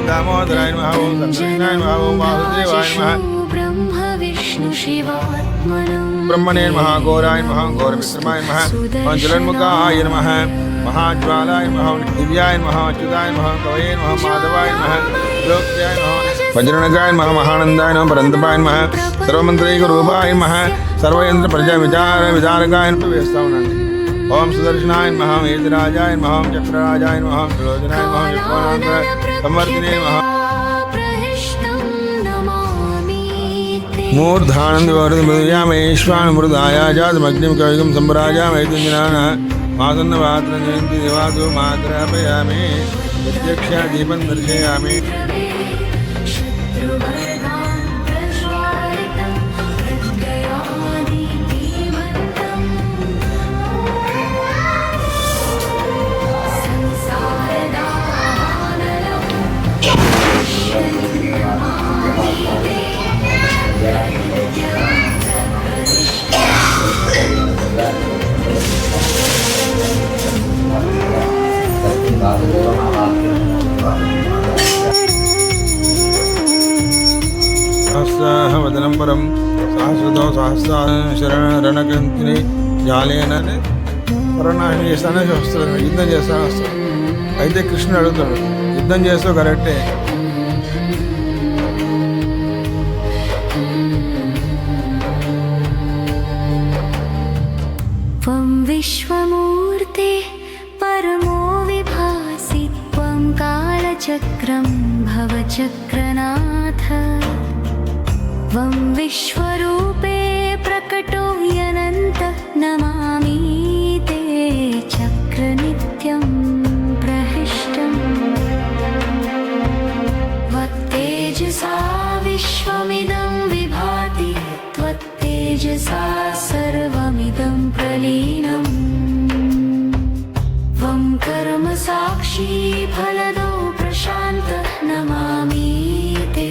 दामोदराय नमः, ओम कृष्णाय नमः, ओम वासुदेवाय नमः, ब्रह्मणे नमः, घोराय नमः, घोरमित्रमाय नमः, ज्वलन्मुखाय नमः, महाज्वालाय नमः, दिव्याय नमः, अच्युताय नमः, कवये नमः, माधवाय नमः, लोक्याय नमः, वज्रनगाय नमः, महानंदाय नमः, परन्तपाय नमः, सर्वमन्त्रैकरूपाय नमः, सर्वयंत्र प्रजा विचारकाय नमः। ओम सुदर्शनाय नमः, वेदराजाय नमः, चक्रराजाय नमः, त्रिलोचनाय नमः, चक्रवर्तिने नमः। मूर्धानन्दवर्धमृदयामेश्वानमृदायाजातमग्निं कविगं सम्भराजामैतुञ्जनानः मातन्नवात्रजयन्ति देवादो मातरापयामि प्रत्यक्षा दीपं दर्शयामि। सहस्रवदनं परं सहस्रतो सहस्ररणकन्त्रिनि జాలేన పరనాశనం చేస్తానే వస్తుంది, యుద్ధం చేస్తానే వస్తాడు. అయితే కృష్ణుడు అడుగుతాడు, యుద్ధం చేస్తావు కరెక్టే, విశ్వమూర్తే పరమో విభాసి త్వం కాలచక్రం భవచక్రనాథ త్వం విశ్వరూపే ప్రకటో యనంత నమామి తే చక్రనిత్యం ప్రహిష్టం త్వత్తేజసా విశ్వమిదం విభాతి త్వత్తేజసా సర్వమిదం ప్రలీనం త్వం కర్మ సాక్షి ఫలదో ప్రశాంత నమామి తే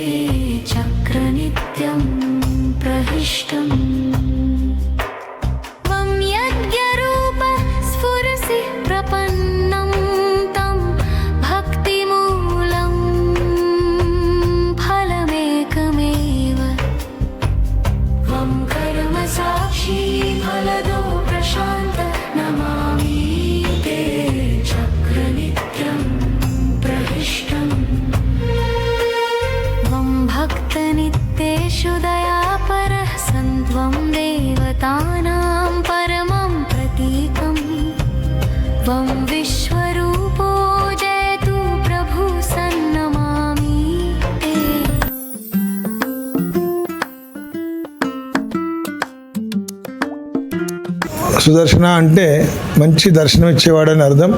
చక్రనిత్యం ప్రహిష్టం త్వం యజ్ఞరూప స్ఫురసి ప్రపన్నం తం భక్తిమూలం ఫలమేకమేవ త్వం కర్మ సాక్షి ఫలదో ప్రశాంత నమామి తే చక్రనిత్యం ప్రహిష్టం త్వం భక్తనిత్యేషు దయాపరః సంత్వం దేవతానాం పరమం ప్రతీకం త్వం విశ్వరూపో జయతు ప్రభు సన్నమామి తే. సుదర్శన అంటే మంచి దర్శనం ఇచ్చేవాడని అర్థం.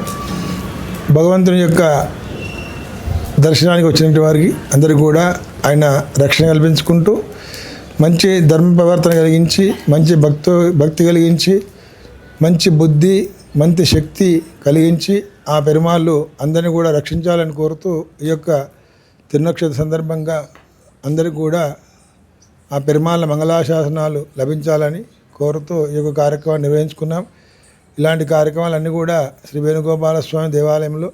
భగవంతుని యొక్క దర్శనానికి వచ్చినటువంటి వారికి అందరికీ కూడా ఆయన రక్షణ కల్పించుకుంటూ మంచి ధర్మ ప్రవర్తన కలిగించి, మంచి భక్తి కలిగించి, మంచి బుద్ధి, మంచి శక్తి కలిగించి ఆ పెరుమాళ్ళు అందరినీ కూడా రక్షించాలని కోరుతూ ఈ యొక్క తిరునక్షత్ర సందర్భంగా అందరికీ కూడా ఆ పెరుమాళ్ళ మంగళాశాసనాలు లభించాలని కోరుతూ ఈ యొక్క కార్యక్రమాన్ని నిర్వహించుకున్నాం. ఇలాంటి కార్యక్రమాలన్నీ కూడా శ్రీ వేణుగోపాలస్వామి దేవాలయంలో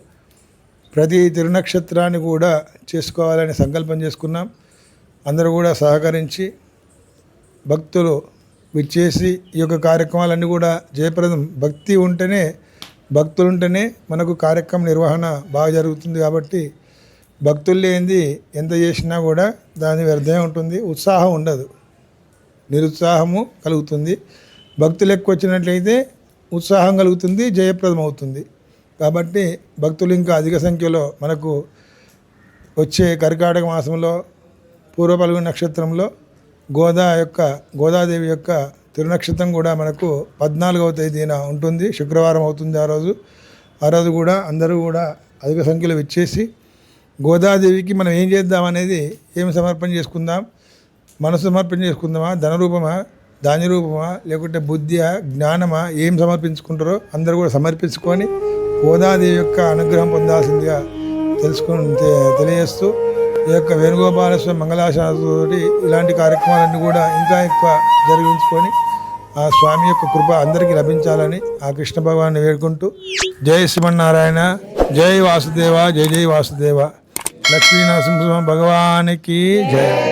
ప్రతి తిరునక్షత్రాన్ని కూడా చేసుకోవాలని సంకల్పం చేసుకున్నాం. అందరూ కూడా సహకరించి భక్తులు విచ్చేసి ఈ యొక్క కార్యక్రమాలన్నీ కూడా జయప్రదం. భక్తులు ఉంటేనే మనకు కార్యక్రమ నిర్వహణ బాగా జరుగుతుంది. కాబట్టి భక్తులు లేనిది ఎంత చేసినా కూడా దాని వ్యర్థమే ఉంటుంది, ఉత్సాహం ఉండదు, నిరుత్సాహము కలుగుతుంది. భక్తులు ఎక్కువ వచ్చినట్లయితే ఉత్సాహం కలుగుతుంది, జయప్రదం అవుతుంది. కాబట్టి భక్తులు ఇంకా అధిక సంఖ్యలో మనకు వచ్చే కర్కాటక మాసంలో పూర్వ ఫల్గుణ నక్షత్రంలో గోదాదేవి యొక్క తిరునక్షత్రం కూడా మనకు 14వ తేదీన ఉంటుంది, శుక్రవారం అవుతుంది. ఆ రోజు కూడా అందరూ కూడా అధిక సంఖ్యలో విచ్చేసి గోదాదేవికి మనం ఏం చేద్దామనేది, ఏం సమర్పణ చేసుకుందాం, మనసు సమర్పణ చేసుకుందామా, ధనరూపమా, ధాన్యరూపమా, లేకుంటే బుద్ధియా, జ్ఞానమా, ఏం సమర్పించుకుంటారో అందరూ కూడా సమర్పించుకొని గోదాదేవి యొక్క అనుగ్రహం పొందాల్సిందిగా తెలియజేస్తూ ఈ యొక్క వేణుగోపాలస్వామి మంగళాశాసనతోటి ఇలాంటి కార్యక్రమాలన్నీ కూడా ఇంకా ఎక్కువ జరిగించుకొని ఆ స్వామి యొక్క కృప అందరికీ లభించాలని ఆ కృష్ణ భగవాన్ని వేడుకుంటూ జై శ్రీమన్నారాయణ, జై వాసుదేవ, జై జై వాసుదేవ, లక్ష్మీ నరసింహ భగవానికి జయ.